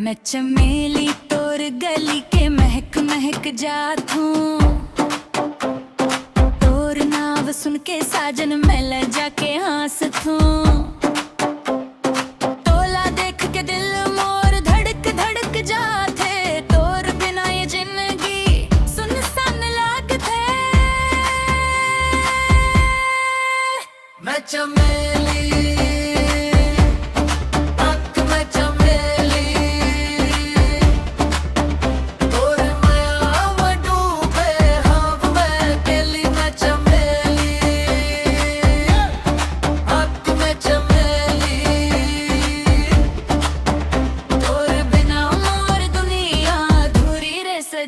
मैं चमेली तोर गली के महक महक जात हूँ। तोर नाव सुन के साजन मैं लजा के हंसत हूँ। तोला देख के दिल मोर धड़क धड़क जात है। तोर बिना ये जिंदगी सुनसान लागत है। मैं चमेली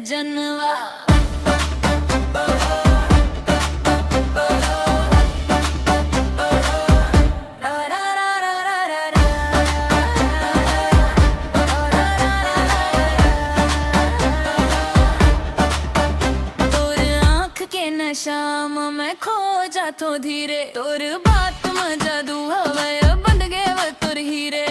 जनवा तोर आँख के नशाम मैं खो जातो धीरे। तोर बात में जादू हवे बंद गए वो तोर हीरे।